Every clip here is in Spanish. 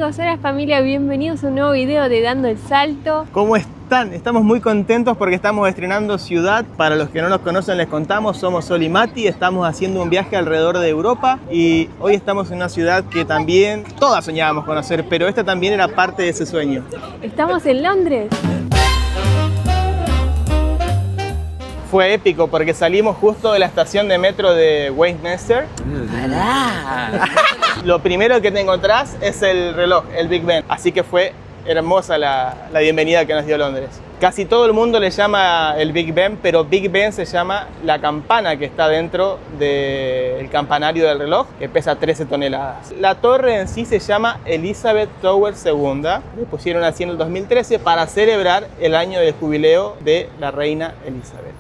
chicos, hola familia, bienvenidos a un nuevo video de Dando el Salto. ¿Cómo están? Estamos muy contentos porque estamos estrenando ciudad. Para los que no nos conocen les contamos, somos Sol y Mati, estamos haciendo un viaje alrededor de Europa y hoy estamos en una ciudad que también todas soñábamos conocer, pero esta también era parte de ese sueño. Estamos en Londres. Fue épico porque salimos justo de la estación de metro de Westminster. Lo primero que te encontrás es el reloj, el Big Ben. Así que fue hermosa la bienvenida que nos dio Londres. Casi todo el mundo le llama el Big Ben, pero Big Ben se llama la campana que está dentro del campanario del reloj, que pesa 13 toneladas. La torre en sí se llama Elizabeth Tower II. Le pusieron así en el 2013 para celebrar el año de jubileo de la reina Elizabeth.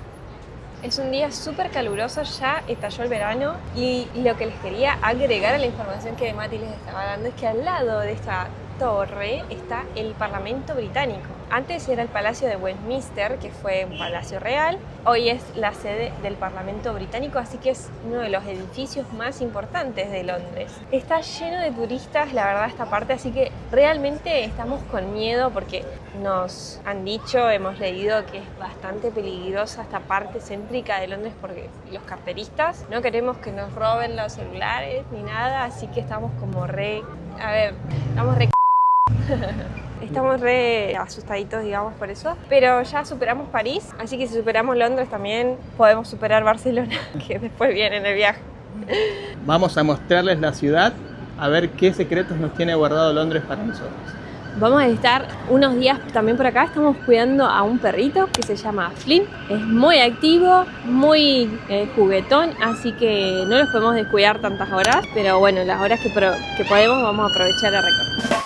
Es un día súper caluroso, ya estalló el verano y lo que les quería agregar a la información que Mati les estaba dando es que al lado de esta torre está el Parlamento británico. Antes era el Palacio de Westminster, que fue un palacio real. Hoy es la sede del Parlamento británico, así que es uno de los edificios más importantes de Londres. Está lleno de turistas, la verdad, esta parte, así que realmente estamos con miedo porque nos han dicho, hemos leído que es bastante peligrosa esta parte céntrica de Londres porque los carteristas no queremos que nos roben los celulares ni nada, así que estamos como Estamos re asustaditos, digamos, por eso. Pero ya superamos París, así que si superamos Londres también podemos superar Barcelona, que después viene en el viaje. Vamos a mostrarles la ciudad, a ver qué secretos nos tiene guardado Londres para nosotros. Vamos a estar unos días también por acá. Estamos cuidando a un perrito que se llama Flynn. Es muy activo, muy juguetón, así que no los podemos descuidar tantas horas. Pero bueno, las horas que podemos vamos a aprovechar a recorrer.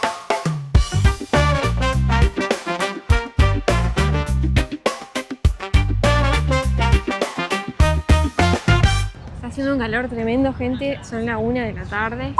Está haciendo un calor tremendo, gente. Son las 1 de la tarde.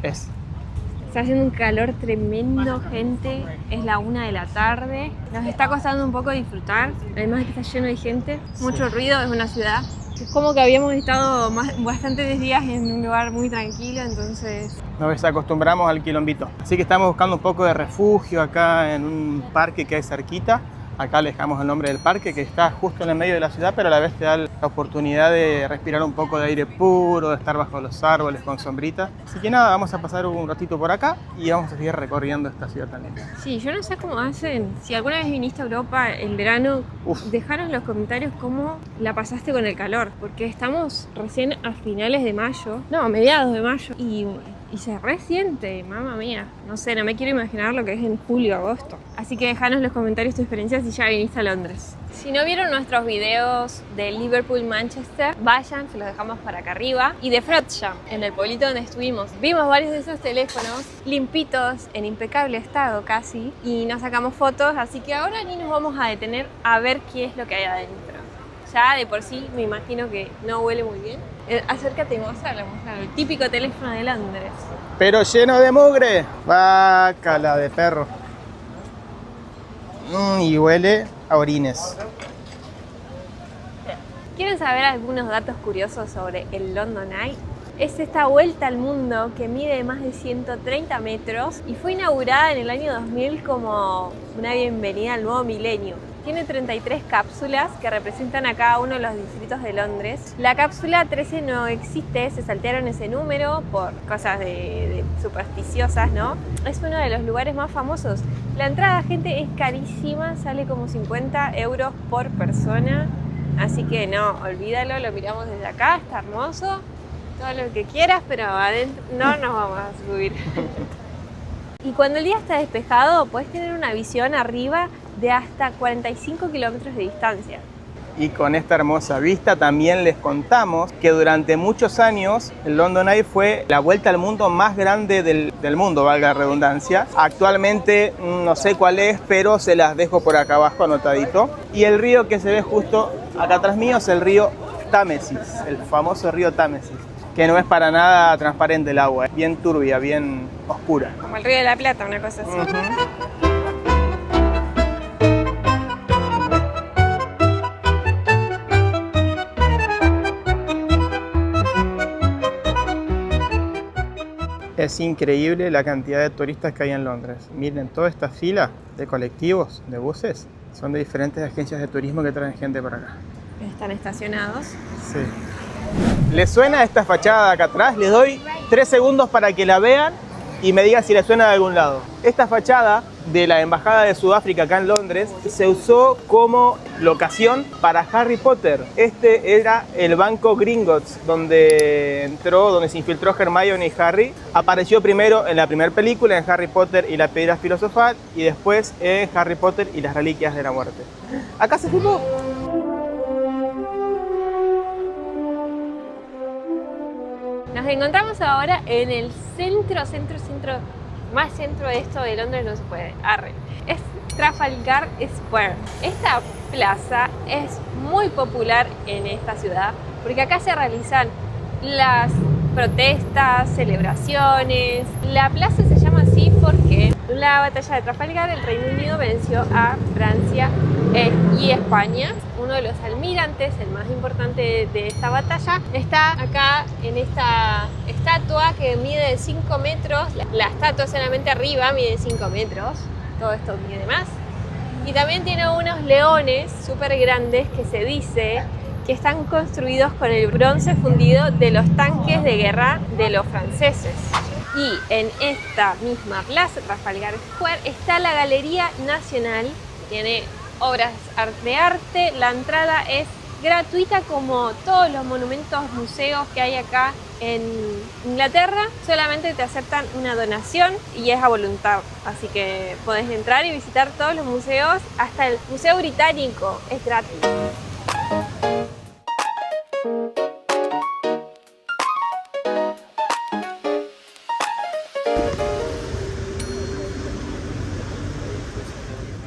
Está haciendo un calor tremendo, gente. Es la 1 de la tarde. Nos está costando un poco disfrutar. Además de que está lleno de gente. Mucho ruido, es una ciudad. Es como que habíamos estado bastantes días en un lugar muy tranquilo, entonces... Nos desacostumbramos al quilombito. Así que estamos buscando un poco de refugio acá en un parque que hay cerquita. Acá le dejamos el nombre del parque, que está justo en el medio de la ciudad, pero a la vez te da la oportunidad de respirar un poco de aire puro, de estar bajo los árboles con sombrita. Así que nada, vamos a pasar un ratito por acá y vamos a seguir recorriendo esta ciudad tan linda. Sí, yo no sé cómo hacen. Si alguna vez viniste a Europa en verano, dejaros en los comentarios cómo la pasaste con el calor, porque estamos recién a finales de mayo, no, a mediados de mayo, y se resiente, mamma mía. No sé, no me quiero imaginar lo que es en julio, agosto. Así que dejanos en los comentarios tu experiencia si ya viniste a Londres. Si no vieron nuestros videos de Liverpool-Manchester, vayan, se los dejamos para acá arriba. Y de Frodsham, en el pueblito donde estuvimos, vimos varios de esos teléfonos limpitos, en impecable estado casi, y nos sacamos fotos, así que ahora ni nos vamos a detener a ver qué es lo que hay adentro. Ya de por sí me imagino que no huele muy bien. Acércate y mostralo, el típico teléfono de Londres. Pero lleno de mugre. Bácala de perro. Y huele a orines. ¿Quieren saber algunos datos curiosos sobre el London Eye? Es esta vuelta al mundo que mide más de 130 metros y fue inaugurada en el año 2000 como una bienvenida al nuevo milenio. Tiene 33 cápsulas que representan a cada uno de los distritos de Londres. La cápsula 13 no existe, se saltearon ese número por cosas de supersticiosas, ¿no? Es uno de los lugares más famosos. La entrada, gente, es carísima, sale como 50 euros por persona. Así que no, olvídalo, lo miramos desde acá, está hermoso. Todo lo que quieras, pero adentro no nos vamos a subir. Y cuando el día está despejado, puedes tener una visión arriba de hasta 45 kilómetros de distancia. Y con esta hermosa vista también les contamos que durante muchos años el London Eye fue la vuelta al mundo más grande del mundo, valga la redundancia. Actualmente no sé cuál es, pero se las dejo por acá abajo anotadito. Y el río que se ve justo acá atrás mío es el río Támesis, el famoso río Támesis, que no es para nada transparente el agua, es bien turbia, bien oscura. Como el río de la Plata, una cosa así. Es increíble la cantidad de turistas que hay en Londres. Miren, toda esta fila de colectivos, de buses, son de diferentes agencias de turismo que traen gente para acá. Están estacionados. Sí. ¿Les suena esta fachada de acá atrás? Les doy 3 segundos para que la vean y me digan si les suena de algún lado. Esta fachada de la Embajada de Sudáfrica acá en Londres se usó como locación para Harry Potter. Este era el banco Gringotts, donde se infiltró Hermione y Harry. Apareció primero en la primera película, en Harry Potter y la Piedra Filosofal, y después en Harry Potter y las Reliquias de la Muerte. Acá se filmó. Nos encontramos ahora en el centro, más centro de esto de Londres no se puede. Arre. Es Trafalgar Square. Esta plaza es muy popular en esta ciudad porque acá se realizan las protestas, celebraciones. La plaza se llama así porque en la batalla de Trafalgar el Reino Unido venció a Francia y España. Uno de los almirantes, el más importante de esta batalla, está acá en esta estatua que mide 5 metros. La estatua solamente arriba mide 5 metros, todo esto mide más. Y también tiene unos leones súper grandes que se dice que están construidos con el bronce fundido de los tanques de guerra de los franceses. Y en esta misma plaza, Trafalgar Square, está la Galería Nacional, tiene obras de arte. La entrada es gratuita como todos los monumentos, museos que hay acá en Inglaterra. Solamente te aceptan una donación y es a voluntad, así que podés entrar y visitar todos los museos, hasta el Museo Británico es gratis.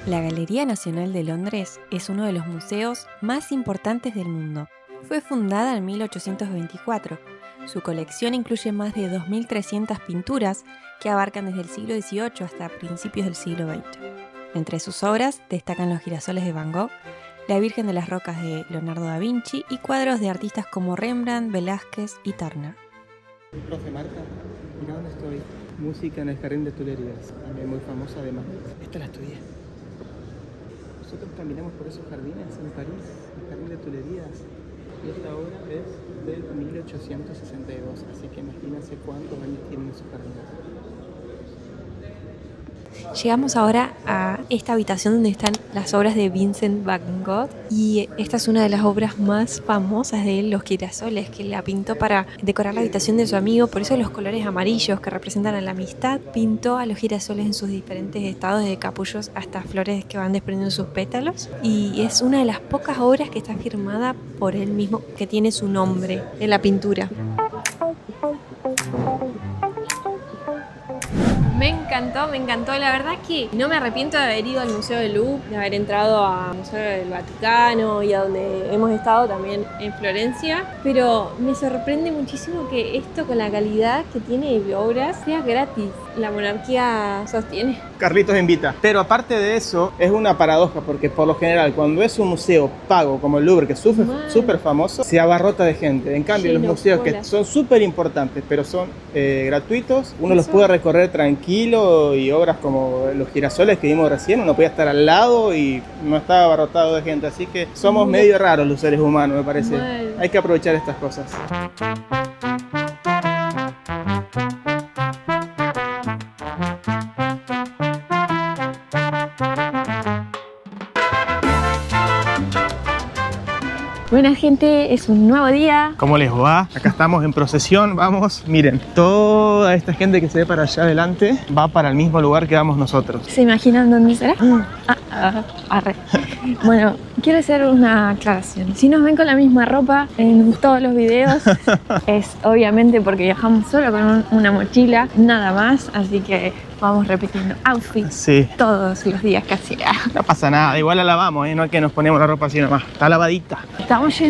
La Galería Nacional de Londres es uno de los museos más importantes del mundo. Fue fundada en 1824. Su colección incluye más de 2.300 pinturas que abarcan desde el siglo XVIII hasta principios del siglo XX. Entre sus obras destacan los girasoles de Van Gogh, la Virgen de las Rocas de Leonardo da Vinci y cuadros de artistas como Rembrandt, Velázquez y Turner. Profe Marta, mira dónde estoy. Música en el Jardín de Tuileries, también muy famosa además. Esta la estudié. Nosotros caminamos por esos jardines en París, el Jardín de Tuileries, y esta obra es del 1862, así que imagínense cuántos años tienen esos jardines. Llegamos ahora a esta habitación donde están las obras de Vincent Van Gogh, y esta es una de las obras más famosas de él, los girasoles, que la pintó para decorar la habitación de su amigo. Por eso los colores amarillos que representan a la amistad. Pintó a los girasoles en sus diferentes estados, desde capullos hasta flores que van desprendiendo sus pétalos, y es una de las pocas obras que está firmada por él mismo, que tiene su nombre en la pintura. Me encantó. La verdad que no me arrepiento de haber ido al Museo del Louvre, de haber entrado al Museo del Vaticano y a donde hemos estado también en Florencia, pero me sorprende muchísimo que esto, con la calidad que tiene de obras, sea gratis. La monarquía sostiene. Carlitos invita. Pero aparte de eso, es una paradoja, porque por lo general, cuando es un museo pago como el Louvre, que es súper famoso, se abarrota de gente. En cambio, los museos que son súper importantes, pero son gratuitos, uno los puede recorrer tranquilo, y obras como los girasoles que vimos recién, uno podía estar al lado y no estaba abarrotado de gente. Así que somos medio raros los seres humanos, me parece. Hay que aprovechar estas cosas. Buena gente, es un nuevo día. ¿Cómo les va? Acá estamos en procesión, vamos. Miren, toda esta gente que se ve para allá adelante va para el mismo lugar que vamos nosotros. ¿Se imaginan dónde será? Arre. Bueno, quiero hacer una aclaración. Si nos ven con la misma ropa en todos los videos, es obviamente porque viajamos solo con una mochila, nada más. Así que vamos repitiendo outfits todos los días casi. No pasa nada, igual la lavamos, no es que nos ponemos la ropa así nomás, está lavadita. Estamos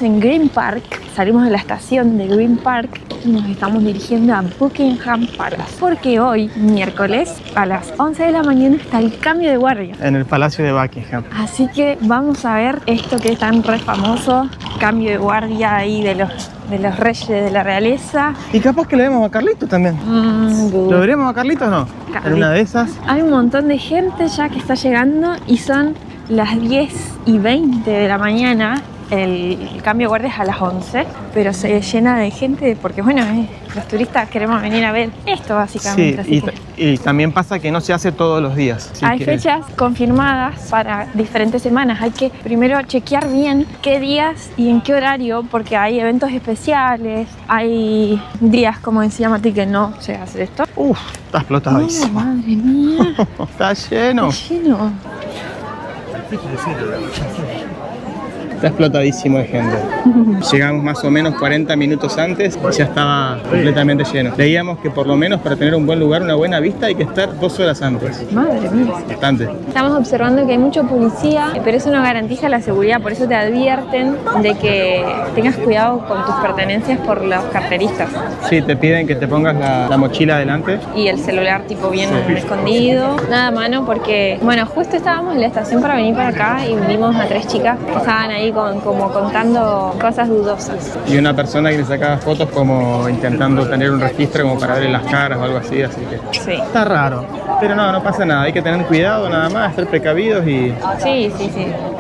en Green Park, salimos de la estación de Green Park y nos estamos dirigiendo a Buckingham Palace, porque hoy, miércoles, a las 11 de la mañana está el cambio de guardia en el Palacio de Buckingham. Así que vamos a ver esto que es tan re famoso, cambio de guardia ahí de los de los reyes de la realeza. Y capaz que le vemos a Carlitos también. ¿Lo veremos a Carlitos o no? Carlitos. En una de esas. Hay un montón de gente ya que está llegando y son las 10:20 de la mañana. El cambio de guardia es a las 11, pero se llena de gente porque, bueno, los turistas queremos venir a ver esto básicamente. Sí, y también pasa que no se hace todos los días. Hay fechas confirmadas para diferentes semanas. Hay que primero chequear bien qué días y en qué horario, porque hay eventos especiales, hay días, como decía Mati, que no se hace esto. Está explotadísimo. Oh, madre mía. Está lleno. Está lleno. Está explotadísimo de gente. Llegamos más o menos 40 minutos antes y ya estaba completamente lleno. Leíamos que por lo menos para tener un buen lugar, una buena vista, hay que estar 2 horas antes. Madre mía. Bastante. Estamos observando que hay mucho policía, pero eso no garantiza la seguridad, por eso te advierten de que tengas cuidado con tus pertenencias por los carteristas. Sí, te piden que te pongas la mochila adelante. Y el celular tipo bien Sí. escondido, nada a mano, porque, bueno, justo estábamos en la estación para venir para acá y vimos a 3 chicas que estaban ahí como contando cosas dudosas. Y una persona que le sacaba fotos como intentando tener un registro como para verle las caras o algo así, así que Sí. está raro. Pero no pasa nada, hay que tener cuidado nada más, ser precavidos y... Sí.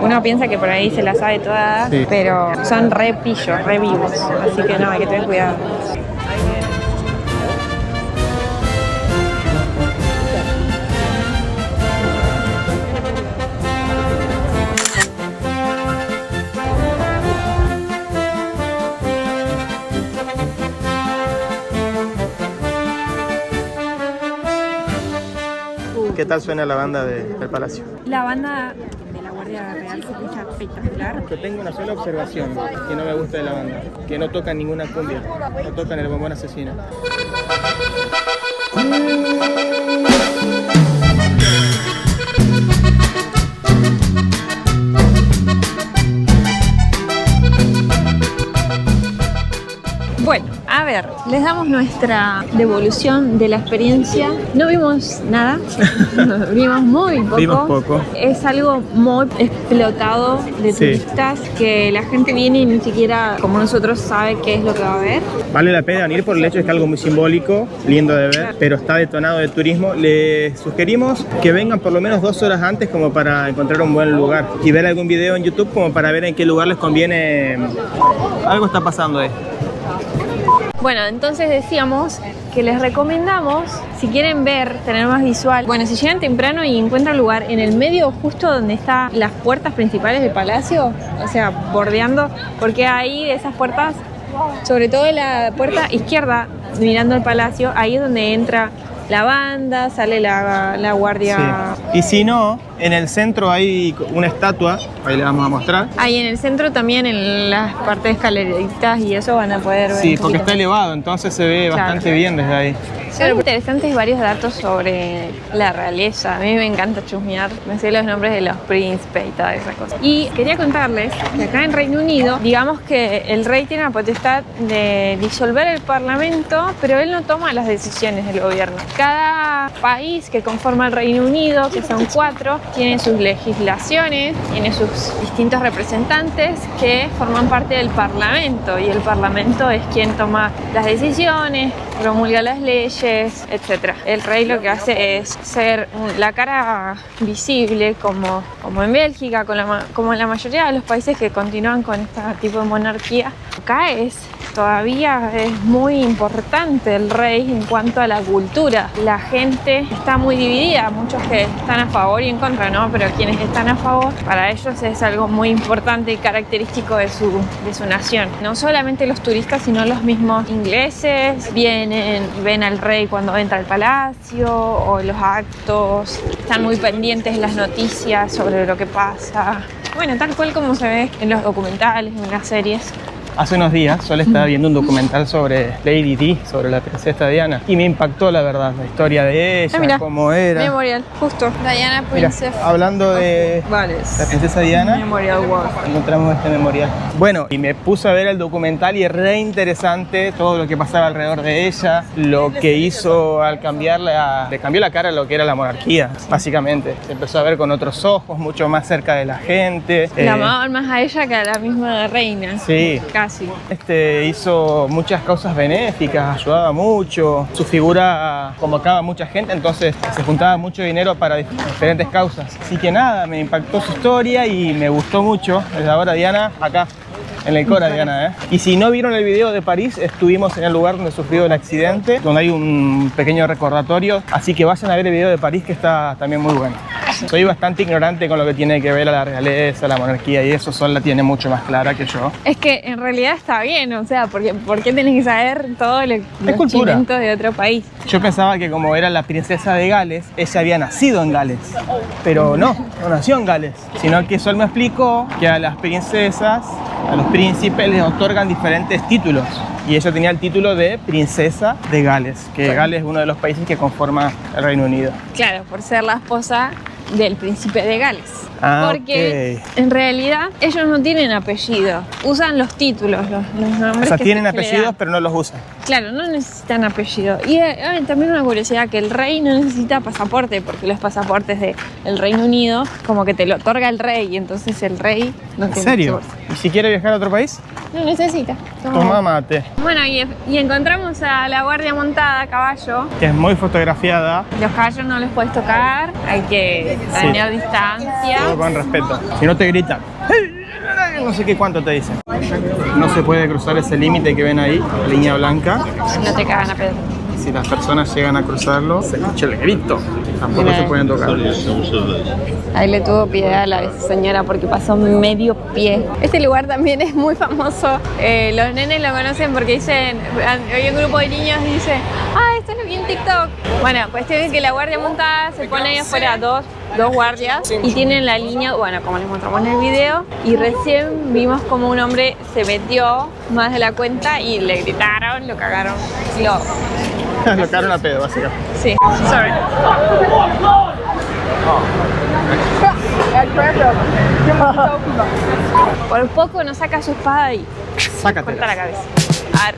Uno piensa que por ahí se la sabe toda, Sí. pero son re pillos, re vivos, así que no, hay que tener cuidado. ¿Qué tal suena la banda del Palacio? La banda de la Guardia Real se escucha espectacular. Yo tengo una sola observación que no me gusta de la banda, que no tocan ninguna cumbia, no tocan el bombón asesino. Bueno, a ver, les damos nuestra devolución de la experiencia. No vimos nada, vimos muy poco. Vimos poco. Es algo muy explotado de Sí. turistas que la gente viene y ni siquiera, como nosotros, sabe qué es lo que va a ver. Vale la pena venir por el hecho de que es algo muy simbólico, lindo de ver, pero está detonado de turismo. Les sugerimos que vengan por lo menos 2 horas antes como para encontrar un buen lugar y ver algún video en YouTube como para ver en qué lugar les conviene. Algo está pasando ahí. Bueno, entonces decíamos que les recomendamos, si quieren ver, tener más visual, bueno, si llegan temprano y encuentran lugar en el medio justo donde están las puertas principales del palacio, o sea, bordeando, porque ahí de esas puertas, sobre todo la puerta izquierda, mirando el palacio, ahí es donde entra la banda, sale la guardia. Sí. Y si no, en el centro hay una estatua, ahí le vamos a mostrar. Ahí en el centro también, en las partes escaleritas y eso van a poder ver. Sí, un porque poquito. está elevado, entonces se ve Claro. bastante bien desde ahí. Son interesantes varios datos sobre la realeza. A mí me encanta chusmear, me sé los nombres de los príncipes y todas esas cosas. Y quería contarles que acá en Reino Unido, digamos que el rey tiene la potestad de disolver el parlamento, pero él no toma las decisiones del gobierno. Cada país que conforma el Reino Unido, que son 4, tiene sus legislaciones, tiene sus distintos representantes que forman parte del parlamento, y el parlamento es quien toma las decisiones, promulga las leyes, etc. El rey lo que hace es ser la cara visible, como en Bélgica, como en la mayoría de los países que continúan con este tipo de monarquía. Acá todavía es muy importante el rey en cuanto a la cultura. La gente está muy dividida, muchos que están a favor y en contra, ¿no? Pero quienes están a favor, para ellos es algo muy importante y característico de su nación. No solamente los turistas, sino los mismos ingleses vienen y ven al rey cuando entra al palacio, o los actos, están muy pendientes de las noticias sobre lo que pasa. Bueno, tal cual como se ve en los documentales, en las series. Hace unos días Sol estaba viendo un documental sobre Lady Di, sobre la princesa Diana, y me impactó la verdad, la historia de ella, Mira, cómo era. Memorial, justo. Diana Mira, Princess. hablando de Vales. la princesa Diana, Memorial Walk. encontramos este memorial. Bueno, y me puse a ver el documental y es re interesante todo lo que pasaba alrededor de ella, lo que hizo al cambiarla, le cambió la cara a lo que era la monarquía, básicamente. Se empezó a ver con otros ojos, mucho más cerca de la gente. La amaban más a ella que a la misma reina. Sí. casi. Hizo muchas causas benéficas, ayudaba mucho, su figura convocaba a mucha gente, entonces se juntaba mucho dinero para diferentes causas. Así que nada, me impactó su historia y me gustó mucho. Desde ahora Diana, acá. En el Cora, Diana, ¿eh? Y si no vieron el video de París, estuvimos en el lugar donde sufrió el accidente, donde hay un pequeño recordatorio. Así que vayan a ver el video de París, que está también muy bueno. Soy bastante ignorante con lo que tiene que ver a la realeza, a la monarquía y eso. Sol la tiene mucho más clara que yo. Es que en realidad está bien, o sea, porque ¿por qué tenés que saber todo los chimentos de otro país? Yo pensaba que como era la princesa de Gales, ella había nacido en Gales. Pero no nació en Gales. Sino que Sol me explicó que a las princesas, a los príncipes les otorgan diferentes títulos. Y ella tenía el título de princesa de Gales, que Gales es uno de los países que conforma el Reino Unido. Claro, por ser la esposa del príncipe de Gales. Porque okay. En realidad ellos no tienen apellido, usan los títulos, los nombres. O sea, tienen apellidos pero no los usan. Claro, no necesitan apellido. Y también una curiosidad, que el rey no necesita pasaporte, porque los pasaportes del Reino Unido como que te lo otorga el rey, y entonces el rey no tiene. ¿En serio? pasaporte. ¿Y si quiere viajar a otro país? No necesita. Toma mate. Bueno, y encontramos a la guardia montada a caballo. Que es muy fotografiada. Los caballos no los puedes tocar, hay que tener distancia. Todo con respeto. Si no te gritan, no sé qué cuánto te dicen. No se puede cruzar ese límite que ven ahí, línea blanca. No te cagan a pedo. Si las personas llegan a cruzarlo, se escucha el grito. Tampoco se pueden tocar. Ahí le tuvo piedad a la señora porque pasó medio pie. Este lugar también es muy famoso. Los nenes lo conocen porque dicen, hay un grupo de niños y dicen, esto lo vi en TikTok. Bueno, cuestión es que la guardia montada se pone ahí afuera dos guardias y tienen la línea, bueno, como les mostramos en el video, y recién vimos como un hombre se metió más de la cuenta y le gritaron, lo cagaron. Lo cagaron a pedo, básicamente. Sí, sorry. Por poco nos saca su espada y Sácatela. corta la cabeza. Arre.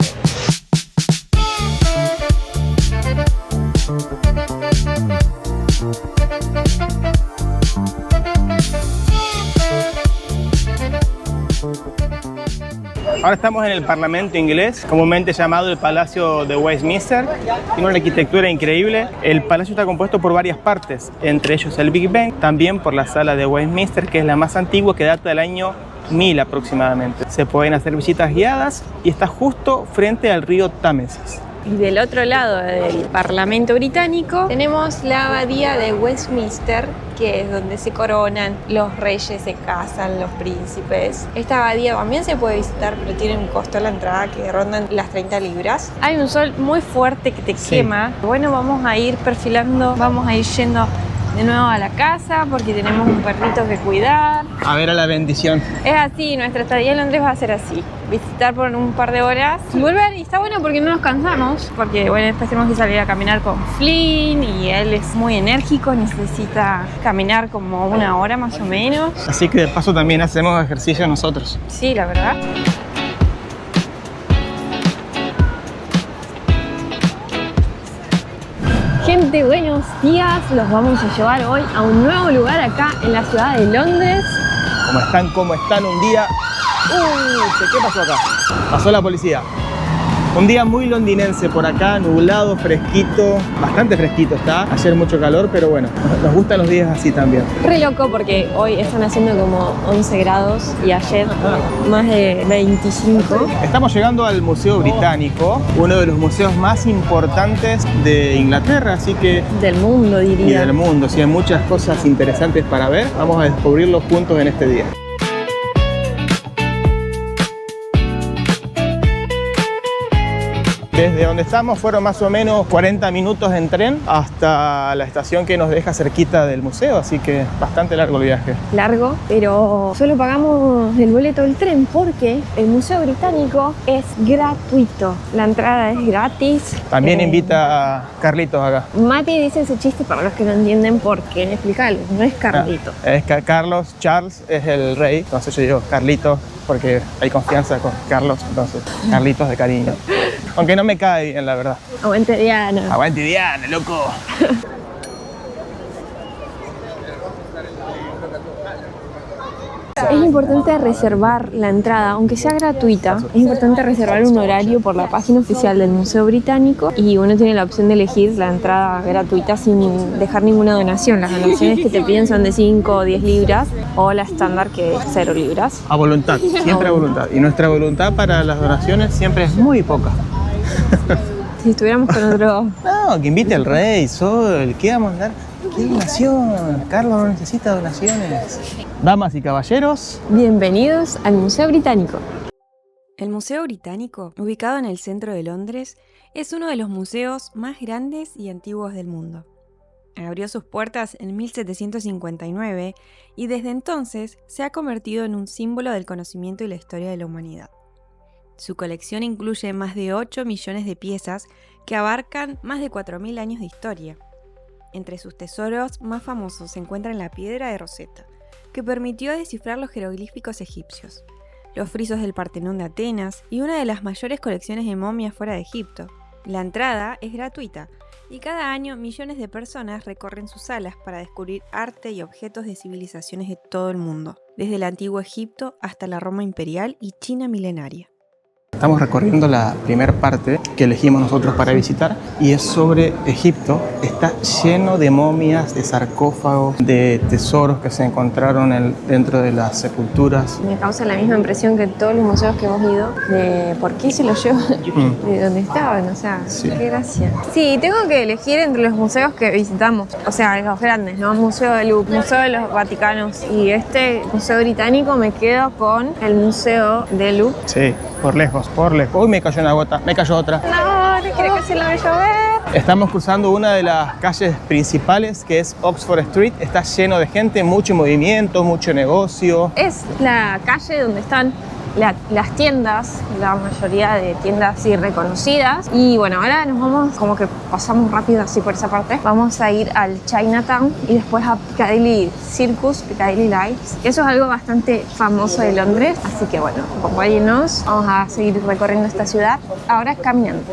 Ahora estamos en el Parlamento inglés, comúnmente llamado el Palacio de Westminster. Tiene una arquitectura increíble. El palacio está compuesto por varias partes, entre ellos el Big Ben, también por la sala de Westminster, que es la más antigua, que data del año 1000 aproximadamente. Se pueden hacer visitas guiadas y está justo frente al río Támesis. Y del otro lado del Parlamento británico tenemos la abadía de Westminster, que es donde se coronan los reyes, se casan los príncipes. Esta abadía también se puede visitar, pero tiene un costo a la entrada que rondan las 30 libras. Hay un sol muy fuerte que te quema. Bueno, vamos a ir perfilando, vamos a ir yendo de nuevo a la casa porque tenemos un perrito que cuidar. A ver a la bendición. Es así, nuestra estadía en Londres va a ser así. Visitar por un par de horas y volver. Y está bueno porque no nos cansamos. Porque bueno, después tenemos que salir a caminar con Flynn y él es muy enérgico, necesita caminar como una hora más o menos. Así que de paso también hacemos ejercicio nosotros. Sí, la verdad. Gente, buenos días. Los vamos a llevar hoy a un nuevo lugar acá en la ciudad de Londres. ¿Cómo están un día? ¿Qué pasó acá? Pasó la policía. Un día muy londinense por acá, nublado, fresquito, bastante fresquito está. Ayer mucho calor, pero bueno, nos gustan los días así también. Re loco porque hoy están haciendo como 11 grados y ayer más de 25. Estamos llegando al Museo Británico, uno de los museos más importantes de Inglaterra, así que... Del mundo, diría. Y del mundo, sí, hay muchas cosas interesantes para ver. Vamos a descubrirlos juntos en este día. Desde donde estamos fueron más o menos 40 minutos en tren hasta la estación que nos deja cerquita del museo, así que bastante largo el viaje. Largo, pero solo pagamos el boleto del tren porque el Museo Británico es gratuito. La entrada es gratis. También invita a Carlitos acá. Mati dice ese chiste para los que no entienden por qué. Explicarlo, no es Carlito. Es Carlos, Charles es el rey, entonces yo digo Carlitos porque hay confianza con Carlos, entonces Carlitos de cariño. Aunque no me cae bien, la verdad. Aguante Diana. Aguante Diana, loco. Es importante reservar la entrada, aunque sea gratuita. Es importante reservar un horario por la página oficial del Museo Británico y uno tiene la opción de elegir la entrada gratuita sin dejar ninguna donación. Las donaciones que te piden son de 5 o 10 libras o la estándar que es 0 libras. A voluntad, siempre a voluntad. Y nuestra voluntad para las donaciones siempre es muy poca. Si estuviéramos con otro... No, que invite al rey, Sol, ¿qué vamos a dar? ¿Qué donación? Carlos no necesita donaciones. Damas y caballeros, Bienvenidos al Museo Británico. El Museo Británico, ubicado en el centro de Londres, es uno de los museos más grandes y antiguos del mundo. Abrió sus puertas en 1759 y desde entonces se ha convertido en un símbolo del conocimiento y la historia de la humanidad. Su colección incluye más de 8 millones de piezas que abarcan más de 4.000 años de historia. Entre sus tesoros más famosos se encuentran la piedra de Rosetta, que permitió descifrar los jeroglíficos egipcios, los frisos del Partenón de Atenas y una de las mayores colecciones de momias fuera de Egipto. La entrada es gratuita y cada año millones de personas recorren sus salas para descubrir arte y objetos de civilizaciones de todo el mundo, desde el antiguo Egipto hasta la Roma imperial y China milenaria. estamos recorriendo la primera parte que elegimos nosotros para visitar y es sobre Egipto. Está lleno de momias, de sarcófagos, de tesoros que se encontraron dentro de las sepulturas. Me causa la misma impresión que todos los museos que hemos ido de por qué se los llevan de donde estaban, o sea, Sí. qué gracia. Sí, tengo que elegir entre los museos que visitamos, o sea, los grandes, ¿no? Museo de Louvre, Museo de los Vaticanos y este Museo Británico, me quedo con el Museo de Louvre. Sí, por lejos, por lejos. Uy, me cayó una gota, me cayó otra. No quiero que se lo vaya a ver. Estamos cruzando una de las calles principales que es Oxford Street. Está lleno de gente, mucho movimiento, mucho negocio. Es la calle donde están las tiendas, la mayoría de tiendas así reconocidas. Y bueno, ahora nos vamos, como que pasamos rápido así por esa parte. Vamos a ir al Chinatown y después a Piccadilly Circus, Piccadilly Lights. Eso es algo bastante famoso de Londres. Así que bueno, acompáñenos. Vamos a seguir recorriendo esta ciudad, ahora caminando.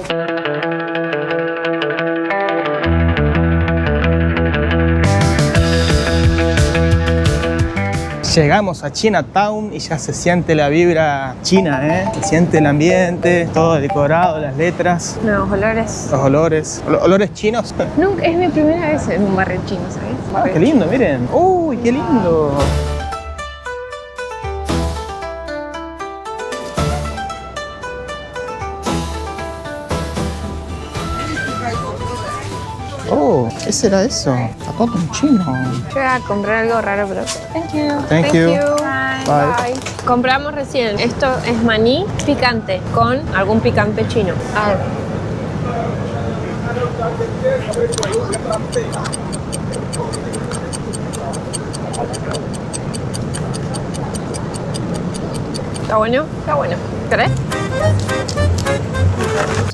Llegamos a Chinatown y ya se siente la vibra china, ¿eh? Se siente el ambiente, todo decorado, las letras, Nuevos olores. los olores. ¿Olores chinos? Nunca, es mi primera vez en un barrio chino, ¿sabes? Ah, qué lindo, miren. ¡Uy, qué lindo! Oh, ¿qué será eso? Zapato en chino. Yo voy a comprar algo raro, pero... Thank you. Thank you. Bye. Compramos recién. Esto es maní picante con algún picante chino. A ver. ¿Está bueno? Está bueno. ¿Querés?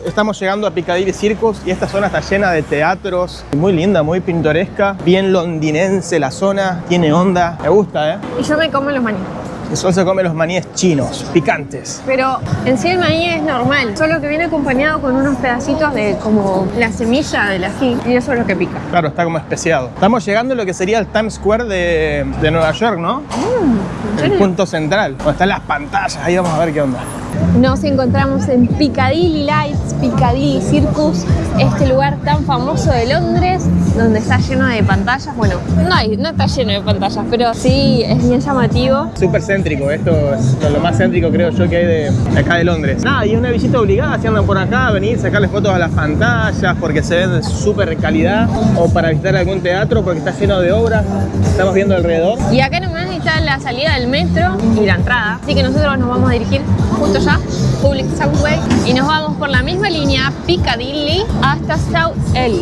Estamos llegando a Piccadilly Circus y esta zona está llena de teatros. Muy linda, muy pintoresca. Bien londinense la zona. Tiene onda. Me gusta, ¿eh? Y yo me como los maní. Sol se come los maníes chinos, picantes. Pero en sí el maní es normal, solo que viene acompañado con unos pedacitos de como la semilla del ají y eso es lo que pica. Claro, está como especiado. Estamos llegando a lo que sería el Times Square de Nueva York, ¿no? ¿En El serio? punto central, donde están las pantallas. Ahí vamos a ver qué onda. Nos encontramos en Piccadilly Lights, Piccadilly Circus, este lugar tan famoso de Londres, donde está lleno de pantallas. Bueno, no está lleno de pantallas, pero sí es bien llamativo. Súper céntrico, esto es lo más céntrico creo yo que hay de acá de Londres. Nada, y es una visita obligada si andan por acá, venir, sacarle fotos a las pantallas porque se ven de súper calidad, o para visitar algún teatro porque está lleno de obras. Estamos viendo alrededor. Y acá nomás está la salida del metro y la entrada, así que nosotros nos vamos a dirigir justo ya, Public Subway, y nos vamos por la misma línea Piccadilly hasta South End.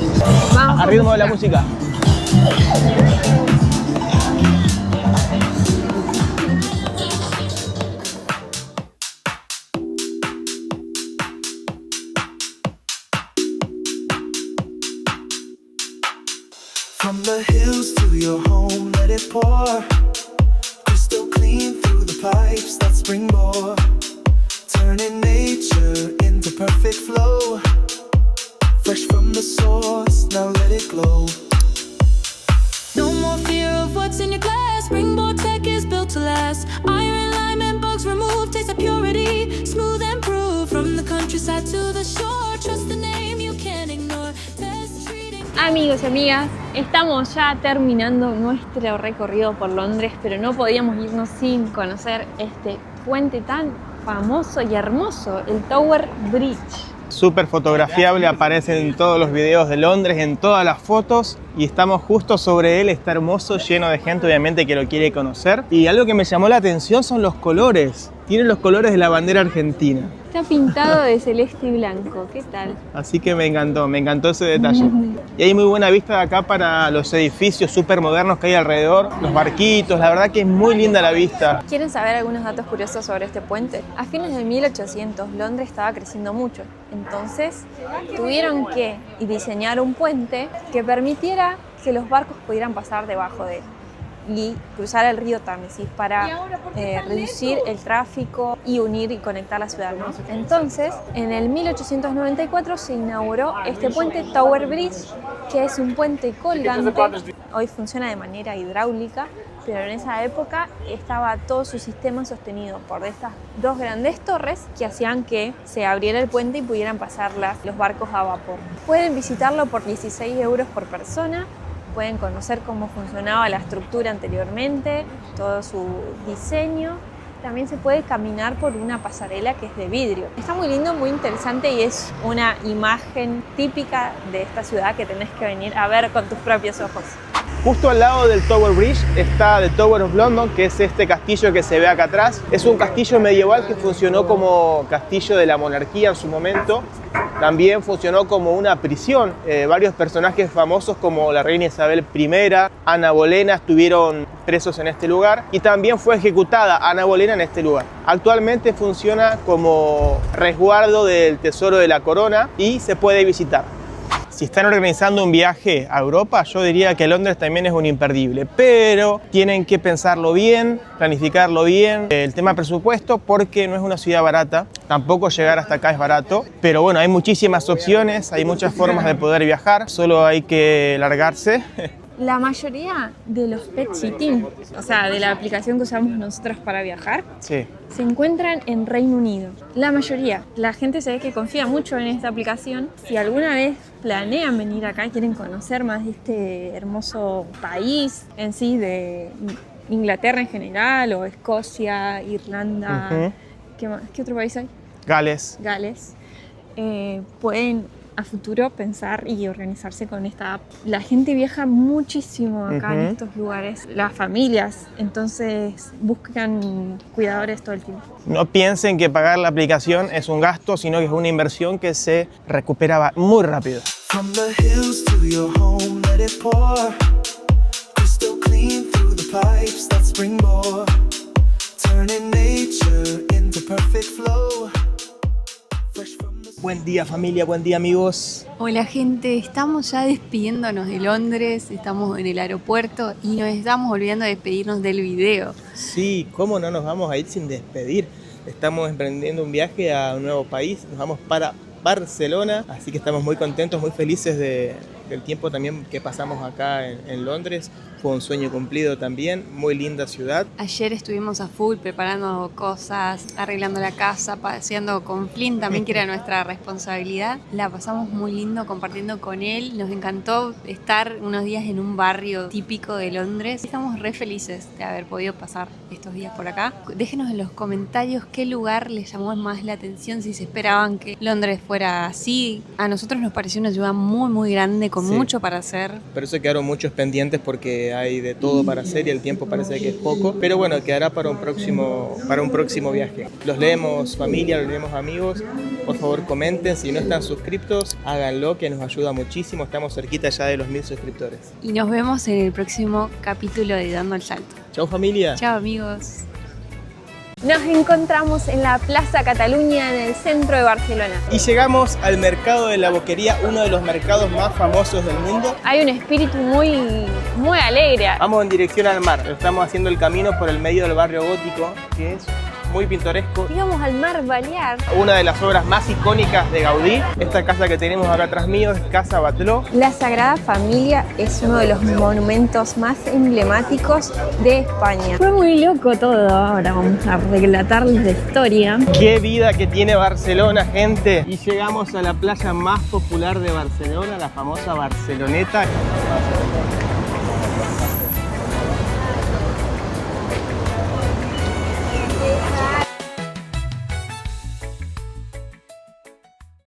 Vamos A ritmo de la música. From the hills to your home, let it pour. Crystal clean through the pipes that springboard. Turning nature into perfect flow. Fresh from the source, now let it glow. No more fear of what's in your glass. Springboard tech is built to last. Iron Riverside to the shore, trust the name you can't ignore. Best treating. Amigos y amigas, estamos ya terminando nuestro recorrido por Londres, pero no podíamos irnos sin conocer este puente tan famoso y hermoso, el Tower Bridge. Súper fotografiable, aparece en todos los videos de Londres, en todas las fotos, y estamos justo sobre él, está hermoso, lleno de gente obviamente que lo quiere conocer. Y algo que me llamó la atención son los colores, tiene los colores de la bandera argentina. Está pintado de celeste y blanco, ¿qué tal? Así que me encantó ese detalle. Y hay muy buena vista de acá para los edificios súper modernos que hay alrededor, los barquitos, la verdad que es muy linda la vista. ¿Quieren saber algunos datos curiosos sobre este puente? A fines de 1800 Londres estaba creciendo mucho, entonces tuvieron que diseñar un puente que permitiera que los barcos pudieran pasar debajo de él y cruzar el río Támesis para reducir el tráfico y unir y conectar la ciudad, ¿no? Entonces, en el 1894 se inauguró este puente Tower Bridge, que es un puente colgante. Hoy funciona de manera hidráulica, pero en esa época estaba todo su sistema sostenido por estas dos grandes torres que hacían que se abriera el puente y pudieran pasar los barcos a vapor. Pueden visitarlo por 16 euros por persona. Pueden conocer cómo funcionaba la estructura anteriormente, todo su diseño. También se puede caminar por una pasarela que es de vidrio. Está muy lindo, muy interesante y es una imagen típica de esta ciudad que tenés que venir a ver con tus propios ojos. Justo al lado del Tower Bridge está The Tower of London, que es este castillo que se ve acá atrás. Es un castillo medieval que funcionó como castillo de la monarquía en su momento. También funcionó como una prisión. Varios personajes famosos como la reina Isabel I, Ana Bolena estuvieron presos en este lugar y también fue ejecutada Ana Bolena en este lugar. Actualmente funciona como resguardo del tesoro de la corona y se puede visitar. Si están organizando un viaje a Europa, yo diría que Londres también es un imperdible, pero tienen que pensarlo bien, planificarlo bien, el tema presupuesto, porque no es una ciudad barata, tampoco llegar hasta acá es barato, pero bueno, hay muchísimas opciones, hay muchas formas de poder viajar, solo hay que largarse. La mayoría de los pet sitting, o sea, de la aplicación que usamos nosotros para viajar, Sí. se encuentran en Reino Unido. La mayoría. La gente se ve que confía mucho en esta aplicación. Si alguna vez planean venir acá y quieren conocer más de este hermoso país en sí, de Inglaterra en general, o Escocia, Irlanda, ¿qué más? ¿Qué otro país hay? Gales. Gales. Pueden a futuro pensar y organizarse con esta app. La gente viaja muchísimo acá en estos lugares, las familias, entonces buscan cuidadores todo el tiempo. No piensen que pagar la aplicación es un gasto, sino que es una inversión que se recupera muy rápido. From the hills to your home, let it pour. Crystal clean through the pipes that springboard. Turning nature into perfect flow. Fresh from the Buen día familia, buen día amigos. Hola gente, estamos ya despidiéndonos de Londres, estamos en el aeropuerto y nos estamos olvidando de despedirnos del video. Sí, ¿cómo no nos vamos a ir sin despedir? Estamos emprendiendo un viaje a un nuevo país, nos vamos para Barcelona, así que estamos muy contentos, muy felices del tiempo también que pasamos acá en Londres. Fue un sueño cumplido también, muy linda ciudad. Ayer estuvimos a full preparando cosas, arreglando la casa, paseando con Flynn también, que era nuestra responsabilidad. La pasamos muy lindo compartiendo con él, nos encantó estar unos días en un barrio típico de Londres. Estamos re felices de haber podido pasar estos días por acá. Déjenos en los comentarios qué lugar les llamó más la atención, si se esperaban que Londres fuera así. A nosotros nos pareció una ciudad muy grande, con mucho para hacer. Por eso quedaron muchos pendientes porque hay de todo para hacer y el tiempo parece que es poco, pero bueno, quedará para un próximo viaje. Los leemos familia, los leemos amigos, por favor comenten, si no están suscriptos, háganlo, que nos ayuda muchísimo, estamos cerquita ya de los 1000 suscriptores. Y nos vemos en el próximo capítulo de Dando el Salto. Chau familia. Chao amigos. Nos encontramos en la Plaza Cataluña, en el centro de Barcelona. Y llegamos al mercado de la Boquería, uno de los mercados más famosos del mundo. Hay un espíritu muy alegre. Vamos en dirección al mar, estamos haciendo el camino por el medio del barrio gótico, que es muy pintoresco. Íbamos al mar Balear. Una de las obras más icónicas de Gaudí, esta casa que tenemos acá atrás mío, es Casa Batlló. La Sagrada Familia es uno de los monumentos más emblemáticos de España. Fue muy loco todo. Ahora vamos a relatarles la historia. Qué vida que tiene Barcelona, gente. Y llegamos a la playa más popular de Barcelona, la famosa Barceloneta.